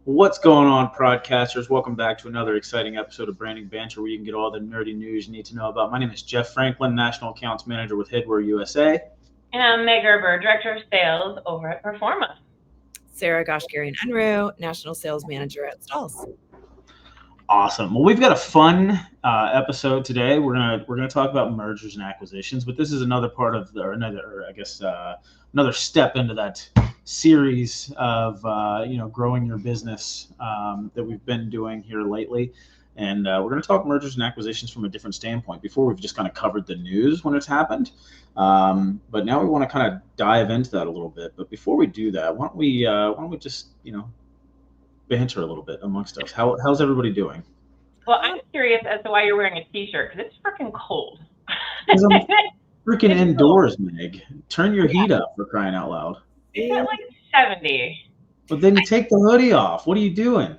What's going on, podcasters? Welcome back to another exciting episode of Branding Banter, where you can get all the nerdy news you need to know about. My name is Jeff Franklin, National Accounts Manager with Headwear USA. And I'm Meg Gerber, Director of Sales over at Performa. Sarah Goshgarian-Unruh, National Sales Manager at Stalls. Awesome. Well, we've got a fun episode today. We're gonna talk about mergers and acquisitions, but this is another part of another step into that series of growing your business that we've been doing here lately. And we're going to talk mergers and acquisitions from a different standpoint. Before, we've just kind of covered the news when it's happened, but now we want to kind of dive into that a little bit. But before we do that, why don't we just banter a little bit amongst us? How's everybody doing? Well, I'm curious as to why you're wearing a t-shirt, because it's freaking cold. Because I'm freaking indoors, Meg. Turn your heat up, for crying out loud. It's at like 70. But then you take the hoodie off. What are you doing?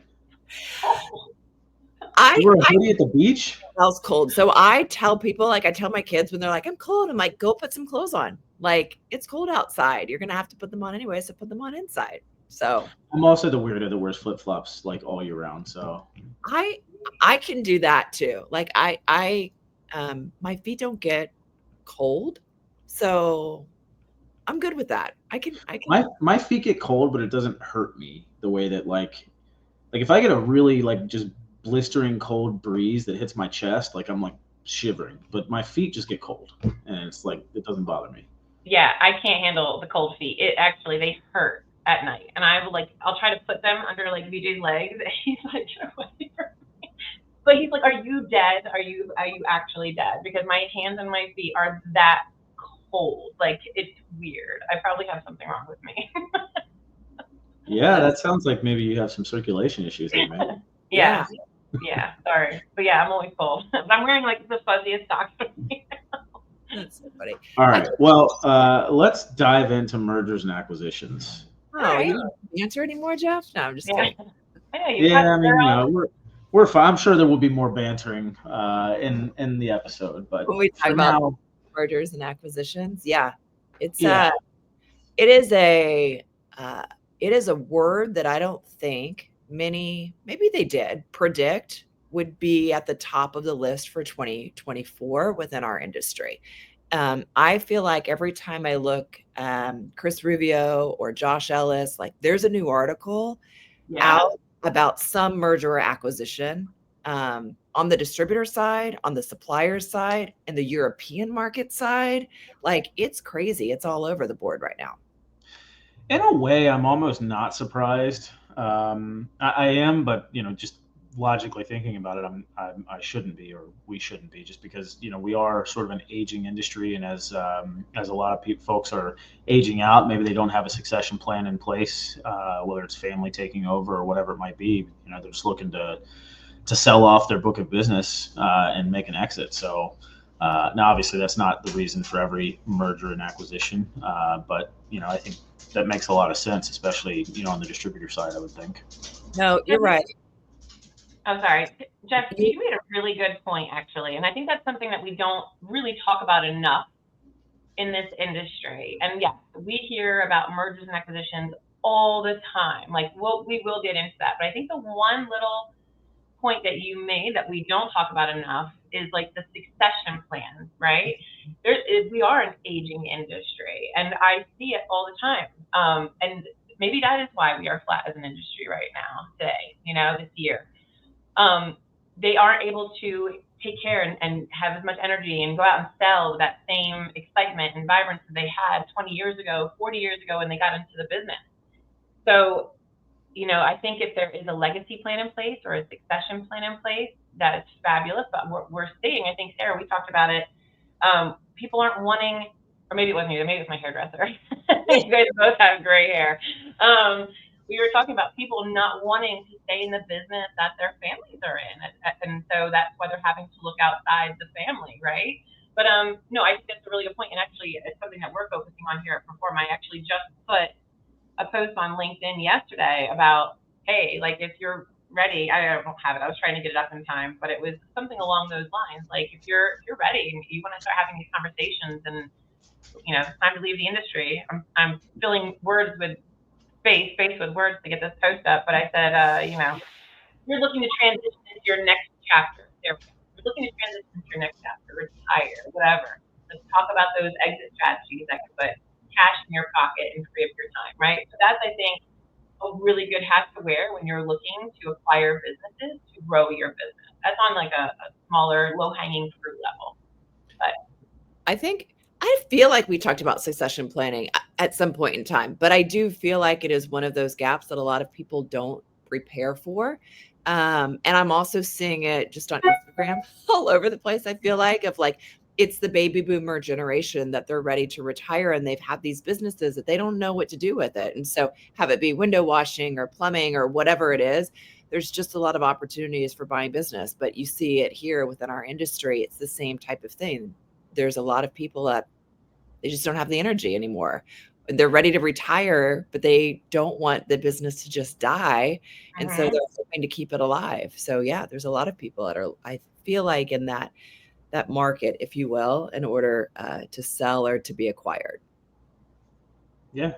I You wear a hoodie at the beach? It's cold. So I tell people, I tell my kids when they're like, I'm cold, I'm like, go put some clothes on. Like, it's cold outside. You're going to have to put them on anyway, so put them on inside. So I'm also the weirdo that wears flip-flops like all year round. So I can do that too. Like I my feet don't get cold, so I'm good with that. I can. my feet get cold, but it doesn't hurt me the way that like if I get a really just blistering cold breeze that hits my chest, I'm like shivering. But my feet just get cold, and it's like it doesn't bother me. Yeah, I can't handle the cold feet. They hurt at night, and I'll try to put them under VJ's legs, and he's like, get away from me. But he's like, are you dead? Are you actually dead? Because my hands and my feet are that cold. Like, it's weird. I probably have something wrong with me. Yeah, that sounds like maybe you have some circulation issues there, man. Yeah, sorry. But yeah, I'm always cold. I'm wearing the fuzziest socks. That's so funny. All right. Well, let's dive into mergers and acquisitions. Oh, you don't banter anymore, Jeff? No, I'm just kidding. Yeah, I mean, we're fine. I'm sure there will be more bantering in the episode, but when we talk about mergers and acquisitions, it is a word that I don't think many, maybe they did predict would be at the top of the list for 2024 within our industry. I feel like every time I look, Chris Rubio or Josh Ellis, there's a new article out about some merger or acquisition on the distributor side, on the supplier side, and the European market side. It's crazy. It's all over the board right now. In a way, I'm almost not surprised. I am, but just logically thinking about it, I shouldn't be, or we shouldn't be, just because we are sort of an aging industry, and as a lot of folks are aging out, maybe they don't have a succession plan in place, whether it's family taking over or whatever it might be. They're just looking to sell off their book of business and make an exit. So now, obviously, that's not the reason for every merger and acquisition, but I think that makes a lot of sense, especially on the distributor side, I would think. No, you're right. I'm sorry, Jeff, you made a really good point, actually. And I think that's something that we don't really talk about enough in this industry. And yes, we hear about mergers and acquisitions all the time. We will get into that. But I think the one little point that you made that we don't talk about enough is the succession plan, right? We are an aging industry, and I see it all the time. And maybe that is why we are flat as an industry right now, today, this year. They aren't able to take care and have as much energy and go out and sell with that same excitement and vibrance that they had 20 years ago, 40 years ago when they got into the business. So, I think if there is a legacy plan in place or a succession plan in place, that is fabulous. But we're seeing, I think, Sarah, we talked about it. People aren't wanting, or maybe it wasn't you, maybe it was my hairdresser. You guys both have gray hair. We were talking about people not wanting to stay in the business that their families are in. And so that's why they're having to look outside the family, right? But no, I think that's a really good point. And actually, it's something that we're focusing on here at Perform. I actually just put a post on LinkedIn yesterday about, hey, if you're ready, I don't have it. I was trying to get it up in time, but it was something along those lines. If you're ready and you want to start having these conversations and, it's time to leave the industry, I'm filling words with space with words to get this post up, but I said, you're looking to transition into your next chapter. There we go. You're looking to transition into your next chapter, retire, whatever. Let's talk about those exit strategies that can put cash in your pocket and free up your time, right? So that's, I think, a really good hat to wear when you're looking to acquire businesses to grow your business. That's on like a smaller, low hanging fruit level. But I feel like we talked about succession planning at some point in time, but I do feel like it is one of those gaps that a lot of people don't prepare for. And I'm also seeing it just on Instagram all over the place. I feel like of like it's the baby boomer generation that they're ready to retire and they've had these businesses that they don't know what to do with it. And so have it be window washing or plumbing or whatever it is, there's just a lot of opportunities for buying business. But you see it here within our industry, it's the same type of thing. There's a lot of people that they just don't have the energy anymore. They're ready to retire, but they don't want the business to just die. And so they're hoping to keep it alive. So yeah, there's a lot of people that are, I feel like in that market, if you will, in order to sell or to be acquired. Yeah.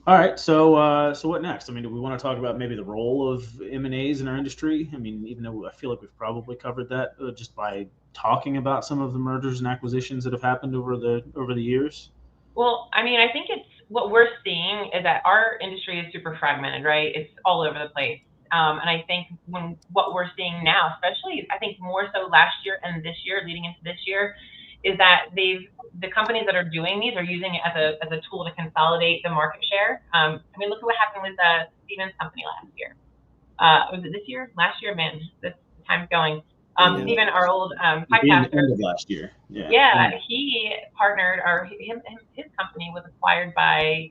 All right. So what next? I mean, do we want to talk about maybe the role of M&As in our industry? I mean, even though I feel like we've probably covered that just by talking about some of the mergers and acquisitions that have happened over the years. Well, I mean, I think it's what we're seeing is that our industry is super fragmented, right? It's all over the place. And I think what we're seeing now, especially I think more so last year and this year, leading into this year, is that the companies that are doing these are using it as a tool to consolidate the market share. I mean, look at what happened with Steven's company last year. Was it this year? Last year, man, this time's going. Steven, our old The podcaster, end of last year. Yeah. yeah, he partnered, or his company was acquired by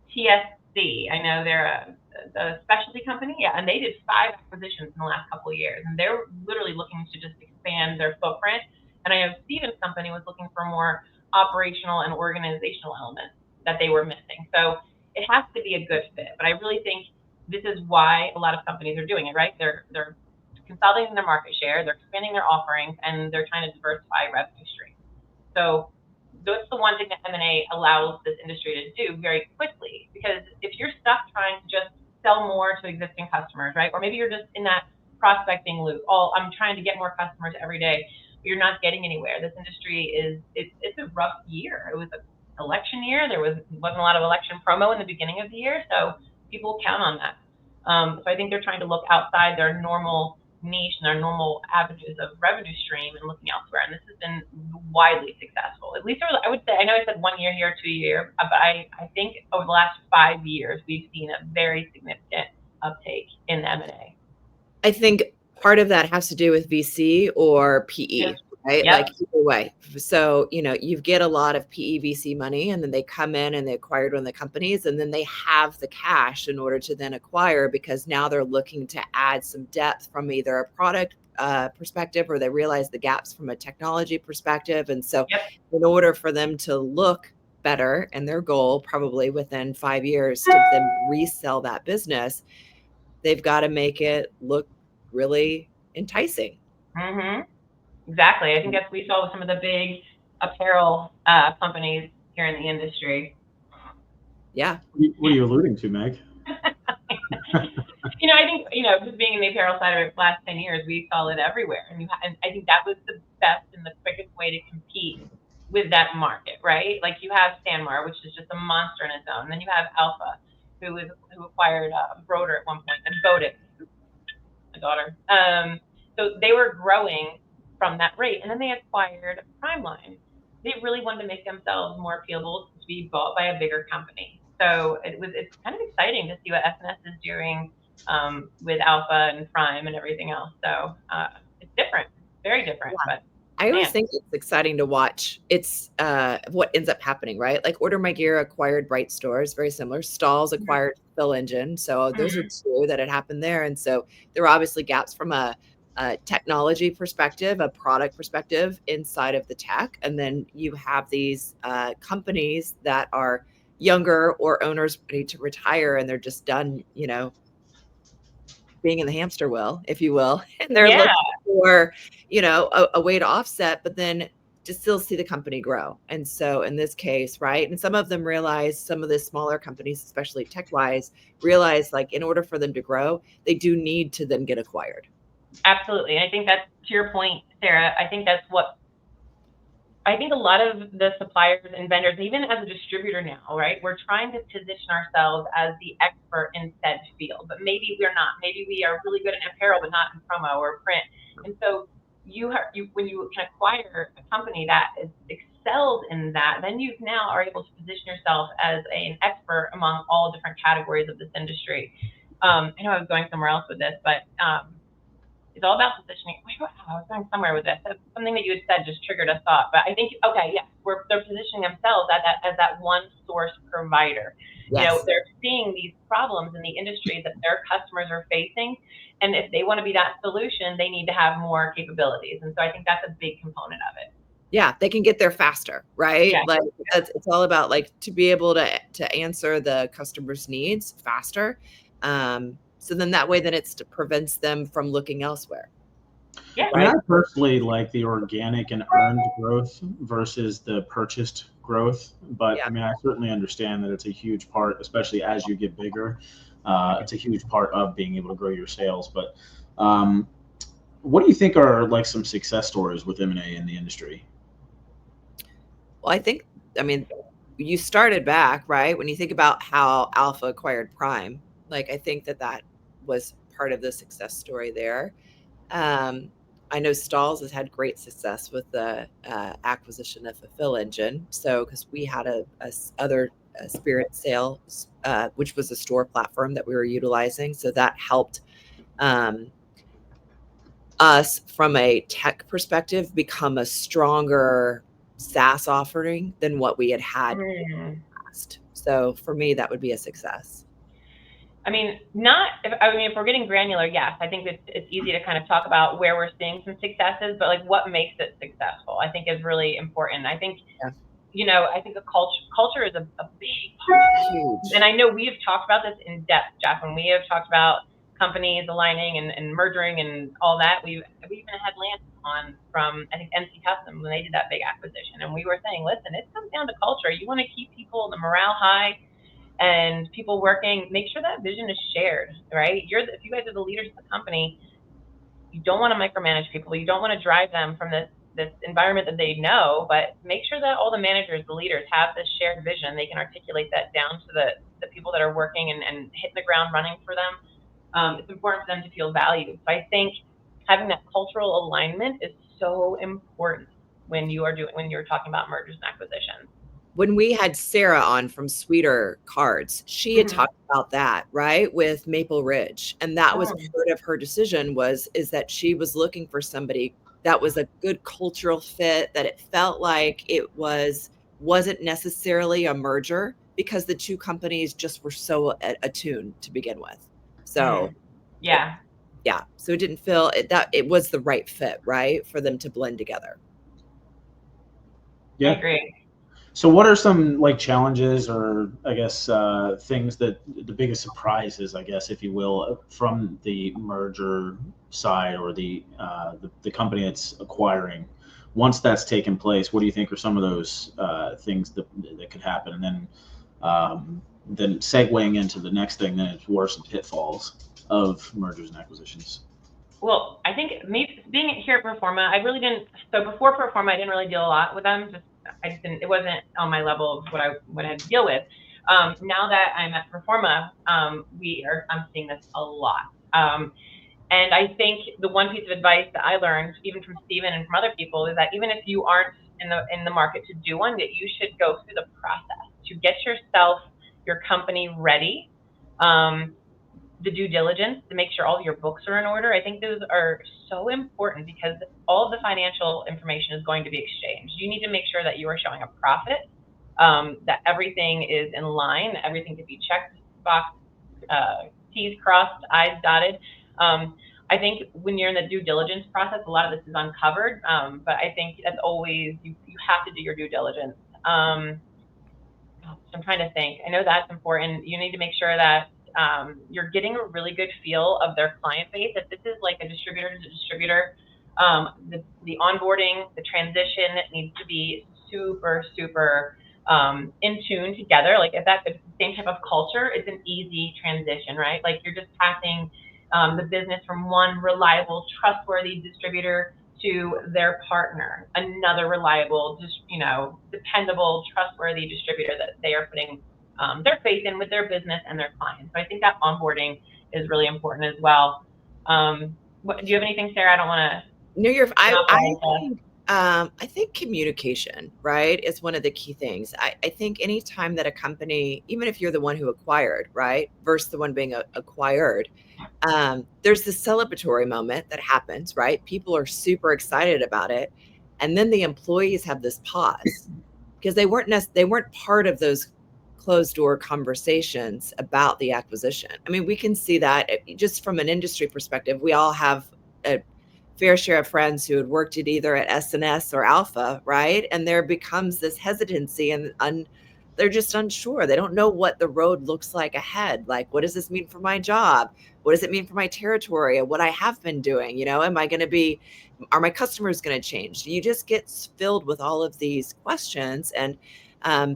TSC. I know they're a specialty company, yeah, and they did 5 acquisitions in the last couple of years, and they're literally looking to just expand their footprint. And I know Steven's company was looking for more operational and organizational elements that they were missing. So it has to be a good fit. But I really think this is why a lot of companies are doing it, right? They're consolidating their market share, they're expanding their offerings, and they're trying to diversify revenue streams. So that's the one thing that M&A allows this industry to do very quickly. Because if you're stuck trying to just sell more to existing customers, right? Or maybe you're just in that prospecting loop. Oh, I'm trying to get more customers every day. But you're not getting anywhere. This industry it's a rough year. It was an election year. There wasn't a lot of election promo in the beginning of the year, so people count on that. So I think they're trying to look outside their normal niche and their normal avenues of revenue stream and looking elsewhere. And this has been widely successful. At least I would say, I know I said 1 year here, 2 year, but I think over the last 5 years, we've seen a very significant uptake in M&A. I think part of that has to do with VC or PE, right? Yep. Like either way. So, you get a lot of PE VC money and then they come in and they acquired one of the companies and then they have the cash in order to then acquire because now they're looking to add some depth from either a product perspective or they realize the gaps from a technology perspective. And so in order for them to look better and their goal probably within 5 years to then resell that business, they've got to make it look really enticing. Exactly. I think that's what we saw with some of the big apparel companies here in the industry. Yeah. What are you alluding to, Meg? I think, just being in the apparel side of it for the last 10 years, we saw it everywhere. And I think that was the best and the quickest way to compete with that market, right? Like you have Sanmar, which is just a monster in its own. And then you have Alpha, who acquired Broder at one point, and Bodit, my daughter. So they were growing from that rate. And then they acquired Primeline. They really wanted to make themselves more appealable to be bought by a bigger company. So it's kind of exciting to see what SNS is doing with Alpha and Prime and everything else. So it's different, very different. Yeah. But I always think it's exciting to watch. It's what ends up happening, right? Like Order My Gear acquired Bright Stores, very similar. Stalls acquired Fill Engine. So those are two that had happened there. And so there were obviously gaps from a technology perspective, a product perspective inside of the tech. And then you have these companies that are younger or owners ready to retire and they're just done, being in the hamster wheel, if you will. And they're looking for, a way to offset. But then to still see the company grow. And so in this case, right, and some of them realize, some of the smaller companies, especially tech wise, realize like in order for them to grow, they do need to then get acquired. Absolutely. And I think that's to your point, Sarah. I think that's what I think a lot of the suppliers and vendors, even as a distributor now, right, we're trying to position ourselves as the expert in said field, but maybe we're not. Maybe we are really good in apparel, but not in promo or print. And so when you can acquire a company that is excels in that, then you now are able to position yourself as an expert among all different categories of this industry. I know I was going somewhere else with this, but it's all about positioning. I was going somewhere with this. Something that you had said just triggered a thought. But I think, okay, yes, they're positioning themselves as that one source provider. You know, Yes. they're seeing these problems in the industry that their customers are facing. And if they want to be that solution, they need to have more capabilities. And so I think that's a big component of it. Yeah, they can get there faster, right? Yeah. Like it's all about like to be able to answer the customer's needs faster. So then that way, then it prevents them from looking elsewhere. Yeah. I mean, I Right. personally like the organic and earned growth versus the purchased growth. But Yeah. I mean, I certainly understand that it's a huge part, especially as you get bigger. It's a huge part of being able to grow your sales. But um, what do you think are like some success stories with M&A in the industry? Well, I mean, you started back, right? When you think about how Alpha acquired Prime, like I think that was part of the success story there. Um, I know Stalls has had great success with the acquisition of Fulfill Engine. So, because we had other Spirit sale, which was a store platform that we were utilizing, so that helped um, us from a tech perspective become a stronger SaaS offering than what we had in the Mm. past. So for me, that would be a success. I mean, if we're getting granular, yes, I think it's easy to kind of talk about where we're seeing some successes, but like what makes it successful, I think is really important. I think, Yeah. I think culture is a big part of it. And Huge. I know we have talked about this in depth, Jeff, when we have talked about companies aligning and merging and all that. We even had Lance on from, I think, NC Custom when they did that big acquisition. And we were saying, listen, it comes down to culture. You want to keep people, the morale high, and people working, make sure that vision is shared, right? If you guys are the leaders of the company, you don't want to micromanage people. You don't want to drive them from this environment that they know, but make sure that all the managers, the leaders have this shared vision. They can articulate that down to the people that are working and hitting the ground running for them. It's important for them to feel valued. So I think having that cultural alignment is so important when you're talking about mergers and acquisitions. When we had Sarah on from Sweeter Cards, she had Mm-hmm. talked about that, right, with Maple Ridge. And that was Mm. part of her decision is that she was looking for somebody that was a good cultural fit, that it felt like wasn't necessarily a merger because the two companies just were so attuned to begin with. So Mm. Yeah. yeah, so it didn't feel that it was the right fit, right, for them to blend together. I Yeah. agree. So, what are some like challenges, or I guess things that the biggest surprises, I guess, if you will, from the merger side or the company that's acquiring? Once that's taken place, what do you think are some of those things that could happen? And then segueing into the next thing, then it's worse and pitfalls of mergers and acquisitions. Well, I think me being here at Performa, I really didn't. So before Performa, I didn't really deal a lot with them. I just didn't. It wasn't on my level of what I had to deal with. Now that I'm at Performa, I'm seeing this a lot. And I think the one piece of advice that I learned, even from Steven and from other people, is that even if you aren't in the market to do one, that you should go through the process to get your company ready. Um, the due diligence to make sure all of your books are in order. I think those are so important because all of the financial information is going to be exchanged. You need to make sure that you are showing a profit, that everything is in line, that everything can be checked, box, T's crossed, I's dotted. I think when you're in the due diligence process, a lot of this is uncovered, but I think that's always, you have to do your due diligence. I'm trying to think. I know that's important. You need to make sure that you're getting a really good feel of their client base. If this is like a distributor to distributor, The onboarding, the transition needs to be super, super in tune together. Like if that's the same type of culture, it's an easy transition, right? Like you're just passing the business from one reliable, trustworthy distributor to their partner, another reliable, just dependable, trustworthy distributor that they are putting their faith in with their business and their clients. So I think that onboarding is really important as well. Do you have anything, Sarah? I don't want to. No, you're. Monopolize. I think communication, right, is one of the key things. I think anytime that a company, even if you're the one who acquired, right, versus the one being acquired, there's this celebratory moment that happens, right? People are super excited about it, and then the employees have this pause because they weren't part of those closed door conversations about the acquisition. I mean, we can see that just from an industry perspective. We all have a fair share of friends who had worked at either at S&S or Alpha, right? And there becomes this hesitancy and they're just unsure. They don't know what the road looks like ahead. Like, what does this mean for my job? What does it mean for my territory and what I have been doing? Are my customers going to change? You just get filled with all of these questions. And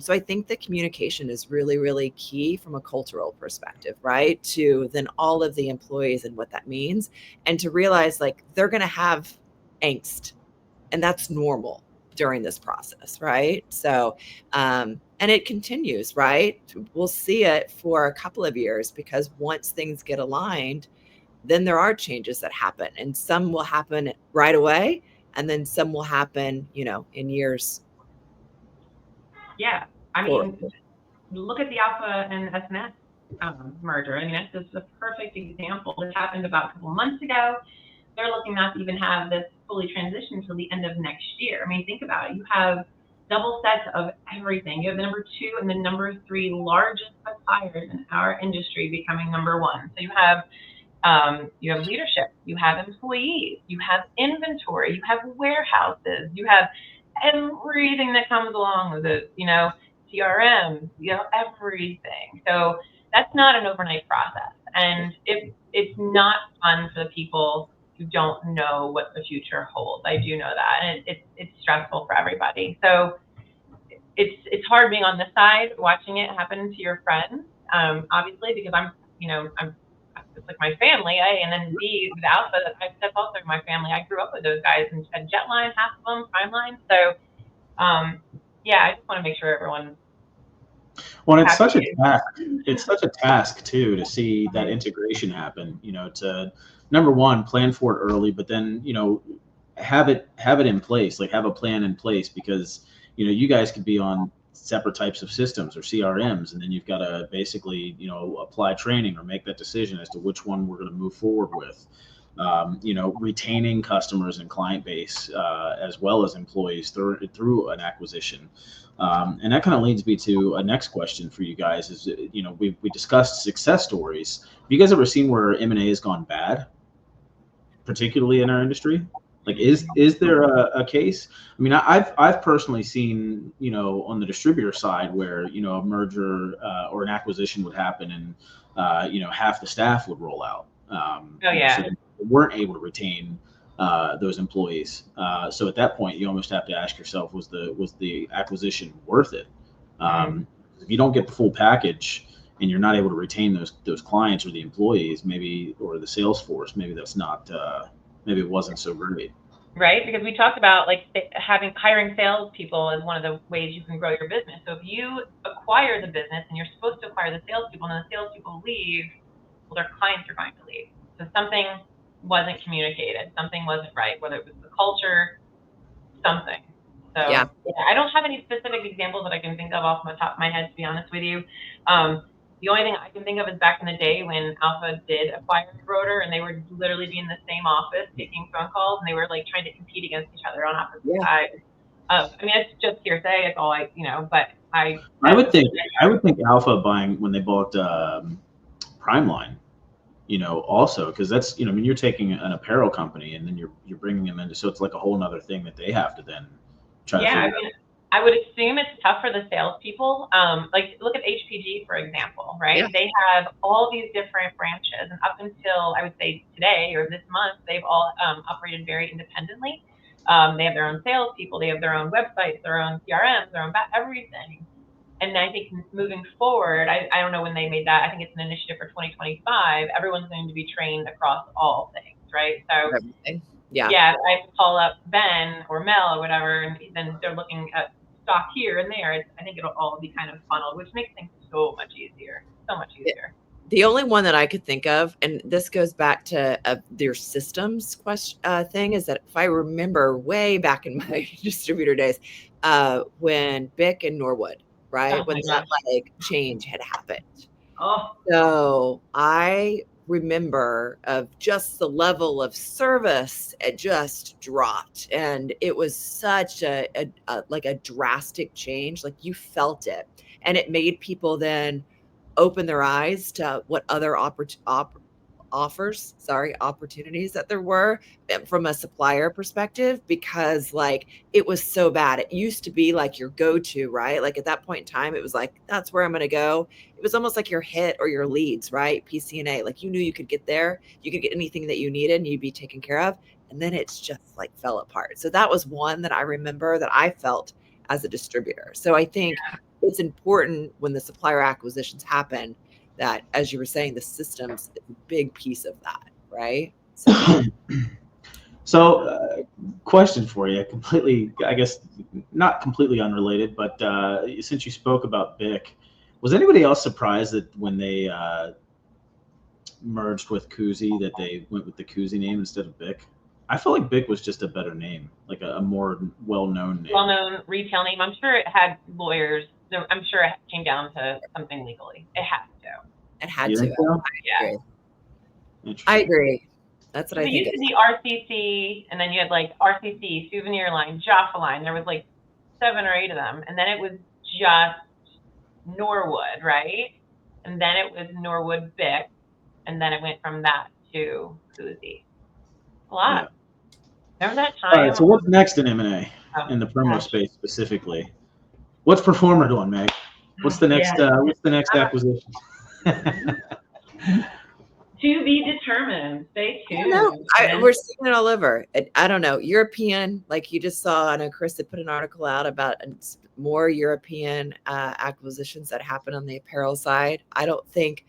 so I think the communication is really, really key from a cultural perspective, right? To then all of the employees and what that means, and to realize like they're going to have angst, and that's normal during this process, right? So, and it continues, right? We'll see it for a couple of years because once things get aligned, then there are changes that happen, and some will happen right away, and then some will happen, in years. Yeah, I Forward. mean, look at the Alpha and S&S merger. I mean, that's just a perfect example. This happened about a couple of months ago. They're looking not to even have this fully transitioned until the end of next year. I mean, think about it. You have double sets of everything. You have the number 2 and the number 3 largest suppliers in our industry becoming number 1. So you have leadership, you have employees, you have inventory, you have warehouses, you have everything that comes along with it, CRM, everything. So that's not an overnight process. And it's not fun for the people who don't know what the future holds. I do know that. And it's stressful for everybody. So it's hard being on this side, watching it happen to your friends, obviously, because I'm it's like my family, and then B, with Alpha, that's also my family. I grew up with those guys and Jetline, half of them, Primeline. So, yeah, I just want to make sure everyone. Well, it's such a task. It's such a task too to see that integration happen. To number one, plan for it early, but then have it in place, like have a plan in place, because you guys could be on separate types of systems or CRMs, and then you've got to basically apply training or make that decision as to which one we're going to move forward with. Retaining customers and client base as well as employees through an acquisition. And that kind of leads me to a next question for you guys is, we discussed success stories. Have you guys ever seen where M&A has gone bad, particularly in our industry? Like, is there a case? I mean, I've personally seen, on the distributor side where, a merger or an acquisition would happen and, half the staff would roll out. Oh, yeah. So they weren't able to retain those employees. So at that point, you almost have to ask yourself, was the acquisition worth it? If you don't get the full package and you're not able to retain those clients or the employees, maybe, or the sales force, maybe that's not, maybe it wasn't so great. Right, because we talked about like hiring salespeople is one of the ways you can grow your business. So if you acquire the business and you're supposed to acquire the salespeople, and the salespeople leave, well, their clients are going to leave. So something wasn't communicated, something wasn't right, whether it was the culture, something. So Yeah. I don't have any specific examples that I can think of off the top of my head, to be honest with you. The only thing I can think of is back in the day when Alpha did acquire Rotor, and they were literally be in the same office taking phone calls, and they were like trying to compete against each other on opposite sides. I mean, it's just hearsay. It's all but I would think Alpha buying when they bought Primeline, also, because that's, I mean, you're taking an apparel company and then you're bringing them into, so it's like a whole nother thing that they have to then try to figure out. I would assume it's tough for the salespeople. Like look at HPG, for example, right? Yeah. They have all these different branches, and up until I would say today or this month, they've all operated very independently. They have their own salespeople, they have their own websites, their own CRMs, their own everything. And I think moving forward, I don't know when they made that. I think it's an initiative for 2025. Everyone's going to be trained across all things, right? So Everything. Yeah. yeah, I call up Ben or Mel or whatever, and then they're looking at stock here and there. I think it'll all be kind of funneled, which makes things so much easier. So much easier. The only one that I could think of, and this goes back to their systems thing, is that if I remember way back in my distributor days, when Bic and Norwood, right, Oh when my that gosh. like change had happened. Oh, So I remember of just the level of service, it just dropped, and it was such a like a drastic change. Like you felt it, and it made people then open their eyes to what other opportunities that there were from a supplier perspective, because like it was so bad. It used to be like your go-to, right? Like at that point in time, it was like, that's where I'm going to go. It was almost like your hit or your leads, right? PCNA, like you knew you could get there, you could get anything that you needed and you'd be taken care of. And then it's just like fell apart. So that was one that I remember that I felt as a distributor. So I think it's important when the supplier acquisitions happen that, as you were saying, the systems is a big piece of that, right? So, question for you, completely, I guess, not completely unrelated, but since you spoke about Bic, was anybody else surprised that when they merged with Kuzi that they went with the Kuzi name instead of Bic? I felt like Bic was just a better name, like a more well-known name. well-known retail name. I'm sure it had lawyers. So I'm sure it came down to something legally. It has to. It had You to. think so? Yeah. I agree. That's what I It think. used to be RCC, and then you had like RCC, Souvenir Line, Jaffa Line. There was like 7 or 8 of them, and then it was just Norwood, right? And then it was Norwood Bic, and then it went from that to Kuzi. A lot. Yeah. Remember that All time? right. So what's next in M&A Oh, in the promo gosh. space specifically? What's Performer doing, Meg? What's the next? Yeah. What's the next acquisition? To be determined. Stay tuned. We're seeing it all over. I don't know. European, like you just saw, I know Chris had put an article out about more European acquisitions that happen on the apparel side. I don't think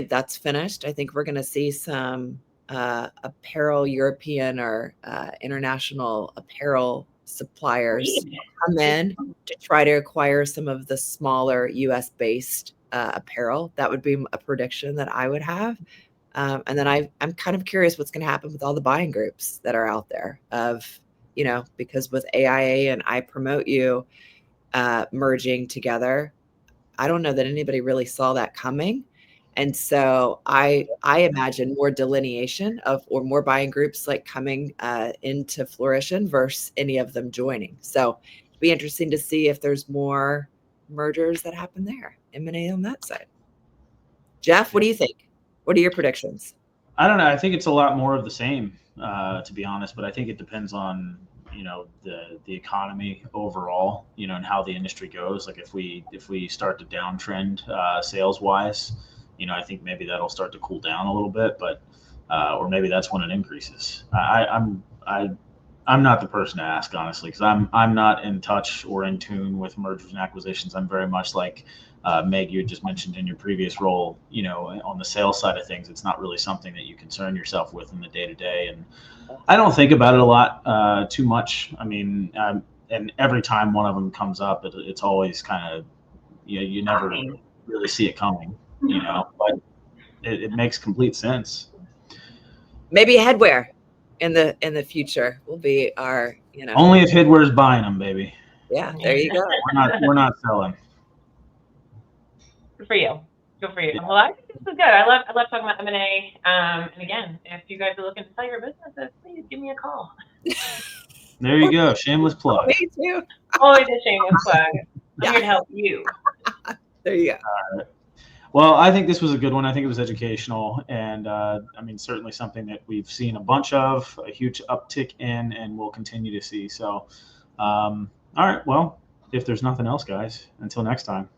that's finished. I think we're going to see some apparel, European or international apparel suppliers come in to try to acquire some of the smaller US based apparel. That would be a prediction that I would have. And then I'm kind of curious what's going to happen with all the buying groups that are out there because with AIA and I Promote You merging together, I don't know that anybody really saw that coming. And so I imagine more delineation or more buying groups like coming into fruition versus any of them joining. So it'd be interesting to see if there's more mergers that happen there, M&A on that side. Jeff, what do you think? What are your predictions? I don't know. I think it's a lot more of the same, to be honest. But I think it depends on the economy overall, and how the industry goes. Like if we start to downtrend sales wise, I think maybe that'll start to cool down a little bit. But or maybe that's when it increases. I'm not the person to ask, honestly, because I'm not in touch or in tune with mergers and acquisitions. I'm very much like Meg, you had just mentioned in your previous role, on the sales side of things, it's not really something that you concern yourself with in the day to day. And I don't think about it a lot, too much. I mean, and every time one of them comes up, it's always kind of, you never really see it coming, but it makes complete sense. Maybe headwear in the future will be our, Only if Headwear's buying them, baby. Yeah, there you go. We're not selling. Good for you. Good for you. Yeah. Well, I think this is good. I love talking about M&A. And again, if you guys are looking to sell your businesses, please give me a call. There you go. Shameless plug. Me too. Always a shameless plug. I'm here to help you. There you go. All right. Well, I think this was a good one. I think it was educational, and I mean, certainly something that we've seen a bunch of, a huge uptick in, and we'll continue to see. So, All right. Well, if there's nothing else, guys, until next time.